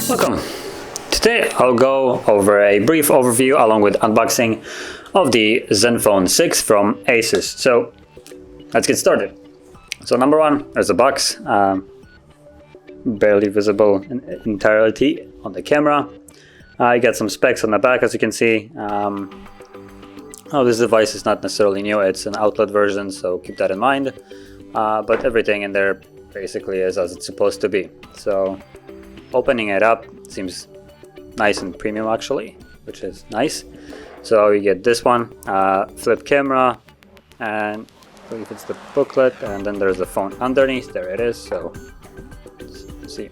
Welcome! Today I'll go over a brief overview along with unboxing of the Zenfone 6 from ASUS. So let's get started. So number one, there's a box, barely visible in entirety on the camera. I got some specs on the back, as you can see. This device is not necessarily new, it's an outlet version, so keep that in mind. But everything in there basically is as it's supposed to be. So opening it up seems nice and premium actually, which is nice. So you get this one, flip camera, and I believe it's the booklet, and then there's the phone underneath. There it is. So let's see,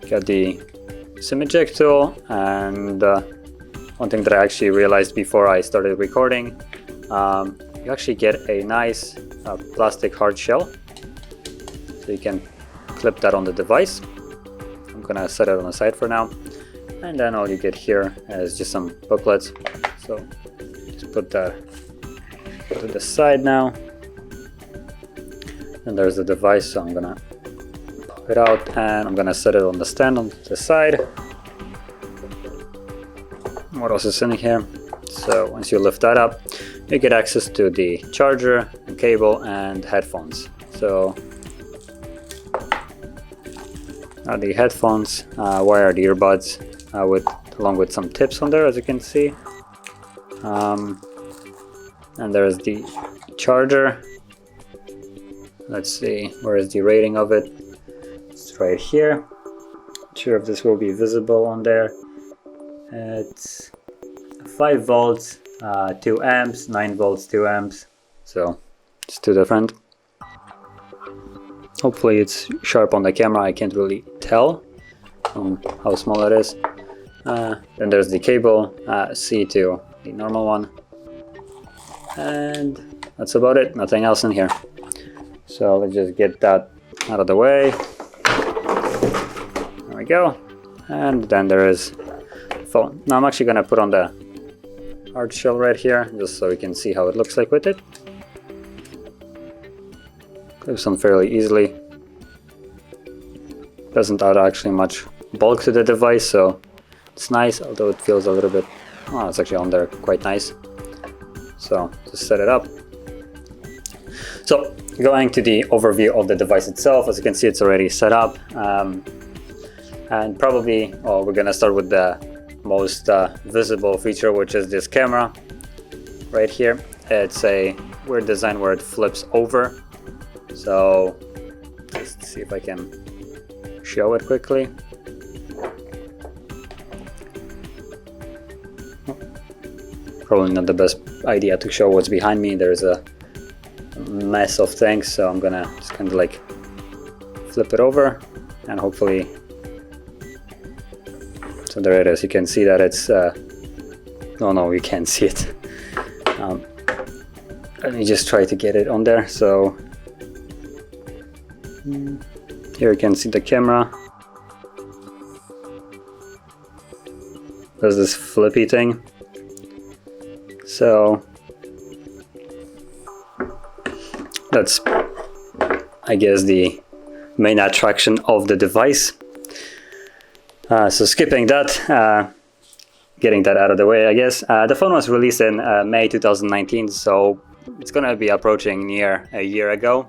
got the SIM eject tool, and one thing that I actually realized before I started recording, you actually get a nice plastic hard shell, so you can clip that on the device. I'm gonna set it on the side for now, and then all you get here is just some booklets. So just put that to the side now, and there's the device. So I'm gonna pop it out and I'm gonna set it on the stand on the side. What else is in here? So once you lift that up, you get access to the charger, cable, and headphones. So the headphones, wired earbuds along with some tips on there, as you can see. And there's the charger. Let's see, where is the rating of it? It's right here. Not sure if this will be visible on there. It's 5 volts, 2 amps, 9 volts, 2 amps. So it's two different. Hopefully it's sharp on the camera, I can't really tell how small it is. Then there's the cable, C to the normal one. And that's about it, nothing else in here. So let's just get that out of the way. There we go. And then there is phone. Now I'm actually gonna put on the hard shell right here, just so we can see how it looks like with it. Clips on fairly easily. Doesn't add actually much bulk to the device, so it's nice, although it feels a little bit, oh, it's actually on there quite nice. So just set it up. So going to the overview of the device itself, as you can see, it's already set up. And probably, we're gonna start with the most visible feature, which is this camera right here. It's a weird design where it flips over. So let's see if I can show it quickly. Probably not the best idea to show what's behind me. There's a mess of things, so I'm gonna just kind of like flip it over, and hopefully, so there it is. You can see that it's no, you can't see it. Let me just try to get it on there. So here you can see the camera. There's this flippy thing. So that's, I guess, the main attraction of the device. So skipping that, getting that out of the way, I guess. The phone was released in May 2019, so it's gonna be approaching near a year ago,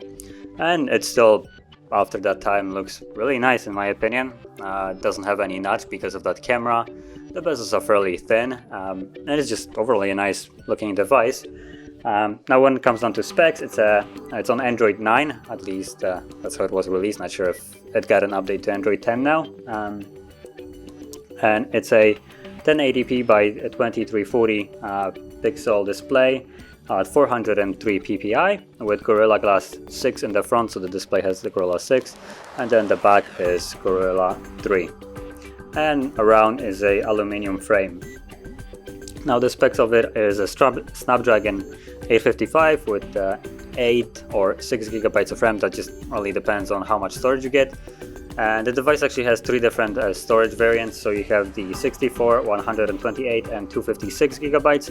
and it's still, after that time, looks really nice in my opinion. It doesn't have any notch because of that camera. The bezels are fairly thin, and it's just overall a nice looking device. Now when it comes down to specs, it's on Android 9, at least that's how it was released. Not sure if it got an update to Android 10 now. And it's a 1080p by 2340 pixel display at 403 ppi with Gorilla Glass 6 in the front, so the display has the Gorilla 6, and then the back is Gorilla 3. And around is a aluminum frame. Now the specs of it is a Snapdragon 855 with 8 or 6 gigabytes of RAM. That just really depends on how much storage you get. And the device actually has 3 different storage variants. So you have the 64, 128 and 256 gigabytes.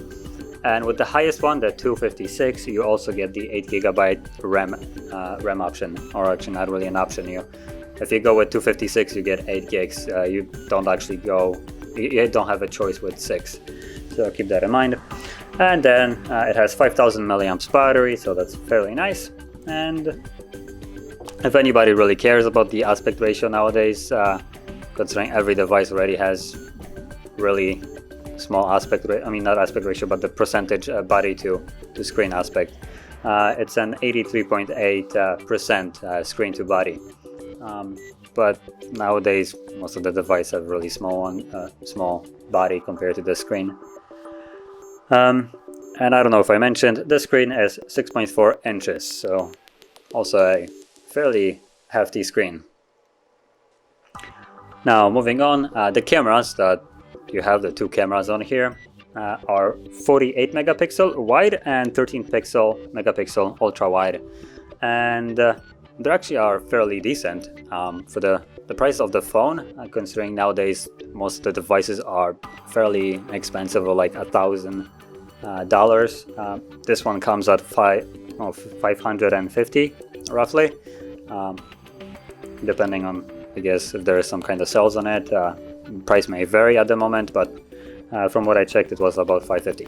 And with the highest one, the 256, you also get the 8 GB RAM option, or actually not really an option. If you go with 256, you get 8 gigs. You don't actually go, you don't have a choice with 6. So keep that in mind. And then it has 5000 milliamps battery, so that's fairly nice. And if anybody really cares about the aspect ratio nowadays, considering every device already has really small aspect ratio, I mean not aspect ratio, but the percentage body to screen aspect. It's an 83.8% screen to body. But nowadays most of the devices have really small body compared to the screen. And I don't know if I mentioned, the screen is 6.4 inches, so also a fairly hefty screen. Now moving on, the cameras that you have, the 2 cameras on here, are 48 megapixel wide and 13 megapixel ultra wide, and they actually are fairly decent for the price of the phone, considering nowadays most of the devices are fairly expensive, or like $1,000. This one comes at 550 roughly, depending on, I guess, if there is some kind of sales on it. Price may vary at the moment, but from what I checked, it was about 550.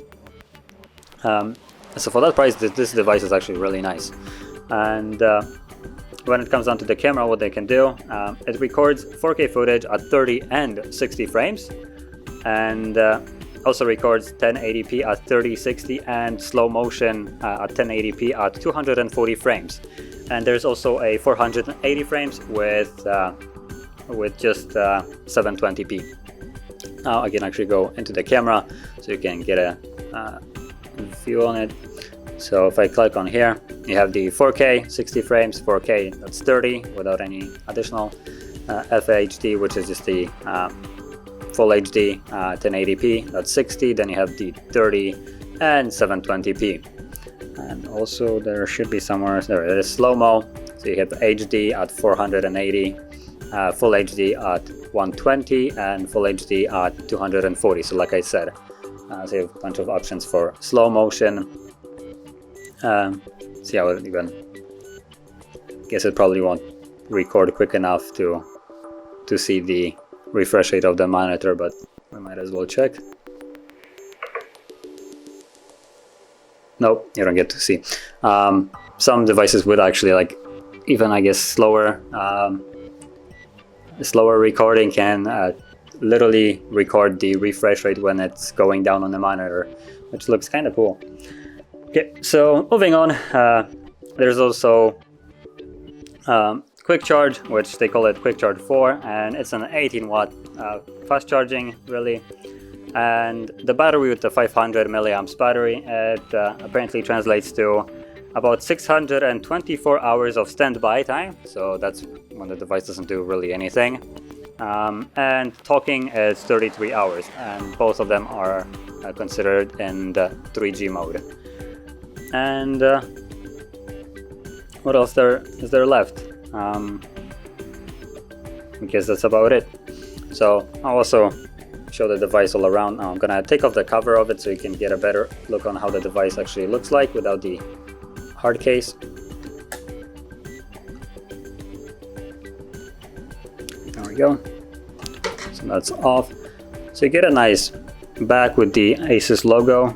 So for that price, this device is actually really nice. And when it comes down to the camera, what they can do, it records 4K footage at 30 and 60 frames, and also records 1080p at 30, 60, and slow motion at 1080p at 240 frames. And there's also a 480 frames with just 720p. Now I can actually go into the camera so you can get a view on it. So if I click on here, you have the 4K 60 frames, 4K that's 30 without any additional FHD, which is just the full HD 1080p, that's 60. Then you have the 30 and 720p. And also there should be somewhere, there it is, slow-mo. So you have HD at 480, full HD at 120, and full HD at 240. So like I said, so you have a bunch of options for slow motion. See how it even, guess it probably won't record quick enough to see the refresh rate of the monitor, but we might as well check. Nope, you don't get to see. Some devices would actually, like, even I guess slower recording can literally record the refresh rate when it's going down on the monitor, which looks kind of cool. Okay, so moving on, there's also quick charge, which they call it quick charge 4, and it's an 18 watt fast charging really. And the battery with the 500 milliamps battery, it apparently translates to about 624 hours of standby time, so that's when the device doesn't do really anything. And talking is 33 hours, and both of them are considered in the 3G mode. And what else is there left? I guess that's about it. So I'll also show the device all around. Now I'm gonna take off the cover of it so you can get a better look on how the device actually looks like without the hard case. There we go. So that's off. So you get a nice back with the ASUS logo.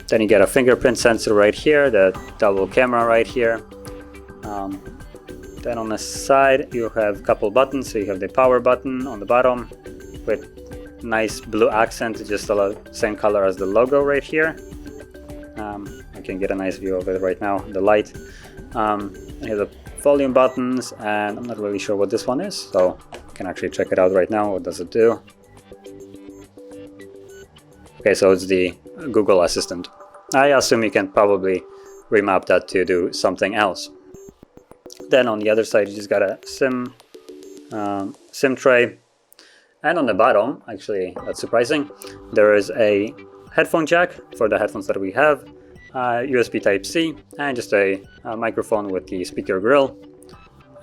Then you get a fingerprint sensor right here, the double camera right here. Then on the side you have a couple buttons. So you have the power button on the bottom with nice blue accent, just the same color as the logo right here. I can get a nice view of it right now, the light. You have the volume buttons, and I'm not really sure what this one is, so I can actually check it out right now. What does it do? Okay, so it's the Google Assistant. I assume you can probably remap that to do something else. Then on the other side, you just got a SIM tray, and on the bottom, actually that's surprising, there is a headphone jack for the headphones that we have, USB Type-C, and just a microphone with the speaker grill.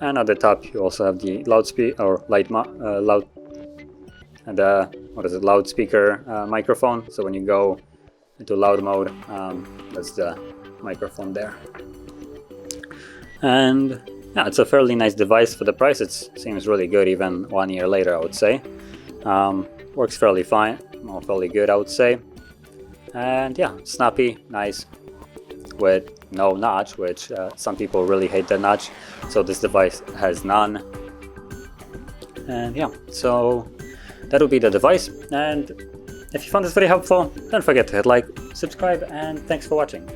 And at the top, you also have the loudspeaker loudspeaker microphone. So when you go into loud mode. That's the microphone there. And yeah, it's a fairly nice device for the price. It seems really good even 1 year later, I would say. Works fairly fine, well, fairly good, I would say. And yeah, snappy, nice, with no notch, which some people really hate the notch. So this device has none. And yeah, so that would be the device. And if you found this very helpful, don't forget to hit like, subscribe, and thanks for watching.